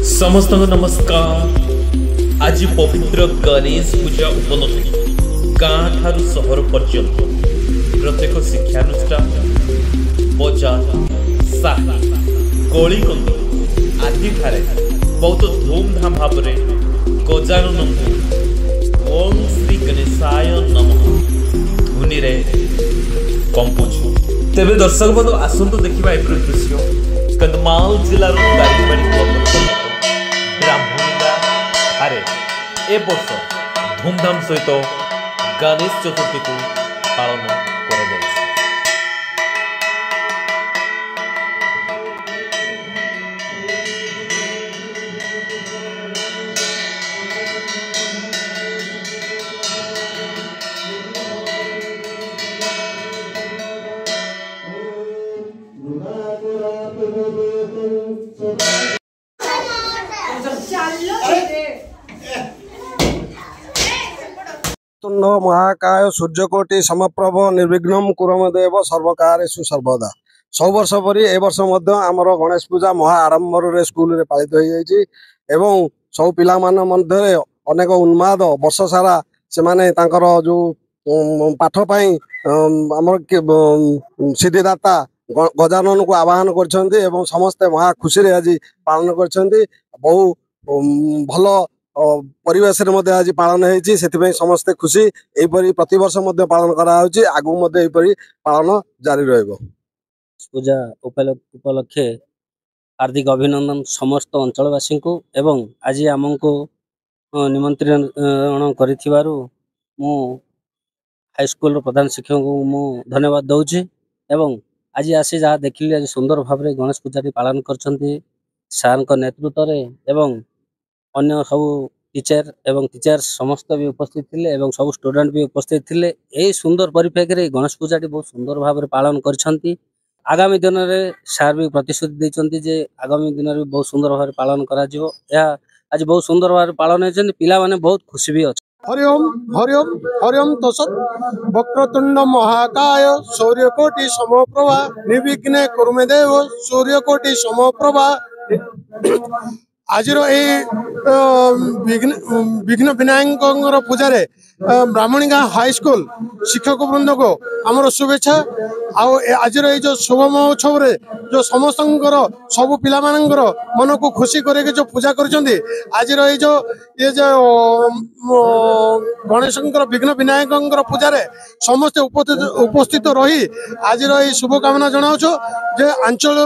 समस्त नमस्कार। आज पवित्र गणेश पूजा उपलक्षे गाँ ठारू सहर पर्यंत प्रत्येक शिक्षानुष्ठान बजार साही गलिकंदी आदि ठारे बहुत धूमधाम भाव गजानन ओम श्री गणेशाय नमः ध्वनि रे कंपुछु। तेबे दर्शक बंधु आसंतु देखिबा ए दृश्य कंधमाल जिलार दारिंगबाड़ी ब्राह्मणीला ठारे ए वर्ष धूमधाम सहित गणेश चतुर्थी को पालन करा जायछि। तुंड महाकाय सूर्यकोटि समप्रभ निर्विघ्नम कुरमदेव सर्वकारेषु सर्वदा। सब वर्ष परी ए वर्ष आमर गणेश पूजा महा आडंबर स्कूल रे पालित हो जाइछि एवं सब पिला मान मध्य अनेक उन्माद वर्ष सारा से माने तांकर जो पाठ पई आमर सिद्धिदाता गजानन को आवाहन करछन्ती एवं समस्त महा खुशी रे आज पालन करछन्ती। बहु भल परिवेश आज पालन होती समस्ते खुशी यहपरी प्रतिवर्ष पालन कराऊँच आगू पालन जारी रहिबो। पूजा उपलक्षे हार्दिक अभिनंदन समस्त अंचलवासी को एवं आज आमको निमंत्रण करिथिबारु मु हाईस्कूल प्रधान शिक्षक को मु धन्यवाद दौची एवं आज आसी जहाँ देखिली आज सुंदर भाव में गणेश पूजा पालन करछन्ती सार को नेतृत्व एवं अन्य सब टीचर एवं टीचर्स समस्त भी उपस्थित थिले एवं सब स्टूडेंट भी उपस्थित थिले। यही सुंदर परिप्रेक्षी गणेश पूजा बहुत सुंदर भाव में पालन करछन्ती। आगामी दिन में सार भी प्रतिश्रुति देछन्ती जे आगामी दिन में बहुत सुंदर भाव पालन करा जिवो। यह आज बहुत सुंदर भाव पालन होछन्ती पिला माने बहुत खुशी भी अछि। हरिओम हरिओम हरिओम तसत् वक्रतुंड महाकाय सूर्यकोटि समप्रभा निर्विघ्ने कुरुमे देव सूर्यकोटि समप्रभा। आज विघ्न विनायक पूजा ब्राह्मणीगा हाईस्कूल शिक्षक वृंद को आमर शुभेच्छा। आज जो शुभ महोत्सव जो समस्त सब पिला मन को खुशी करके जो पूजा करछन्ती आज जो ये जो गणेश विघ्न विनायक पूजा समस्त उपस्थित रही आज शुभकामना जनाऊँ जे अंचल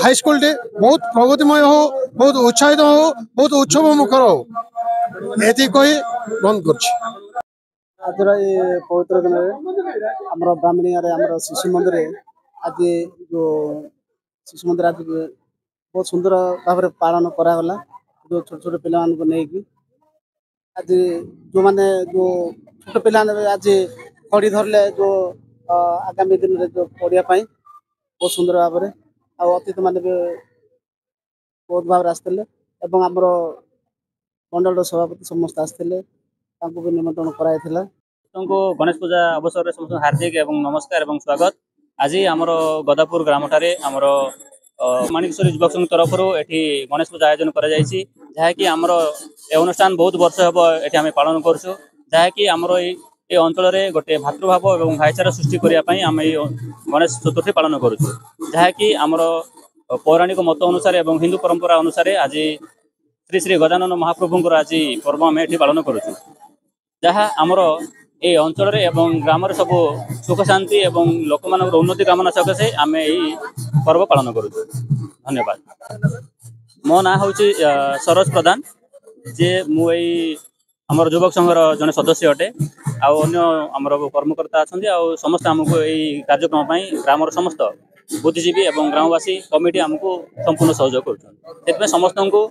हाईस्कूल बहुत प्रगतिमय हो बहुत उत्साहित हो बहुत उत्सव मुखर हो ये कही बंद कर। आज पवित्र दिन आम ब्राह्मणी शिशु मंदिर आज जो शिशु मंदिर आज बहुत सुंदर भाव पालन करागला जो छोट छोट पिला को लेकिन आज जो माने जो छोट पिला आज खड़ी धरले जो आगामी दिन में जो पढ़िया बहुत सुंदर भाव में अतीत मान भी बहुत भाव आसते एवं आमर मंडल सभापति समस्त आसते भी निमंत्रण कराई गणेश पूजा अवसर में समस्त हार्दिक एवं नमस्कार एवं स्वागत। आज आमर गदापुर ग्राम ठारे आमर माणिकेश्वरी युवक संघ तरफ एठी गणेश पूजा आयोजन करा जायछि जहाँकि आमर ए अनुष्ठान बहुत वर्ष हेबो एठी आमे पालन करछु जहाँकि आमर ए अंचल में गोटे भातृभाव और भाईचारा सृष्टि करने आम गणेश चतुर्थी पालन करुँ जहाँकि आमर पौराणिक मत अनुसार एवं हिंदू परंपरा अनुसार आज श्री श्री गजानन महाप्रभुंर आज पर्व आम ये पालन करुँ जहाँ आमर ए अंचल एवं ग्राम सब सुख शांति एवं लोक मान उन्नति कामना सकाशे आम यही पर्व पालन करुँ। धन्यवाद। मो ना हूँ सरोज प्रधान जे मुई आमर युवक संघर जड़े सदस्य अटे आमर कर्मकर्ता अच्छा समस्त आमको यही कार्यक्रम ग्रामर समस्त बुद्धिजीवी एवं ग्रामवासी कमिटी आमको संपूर्ण सहयोग कर समस्त को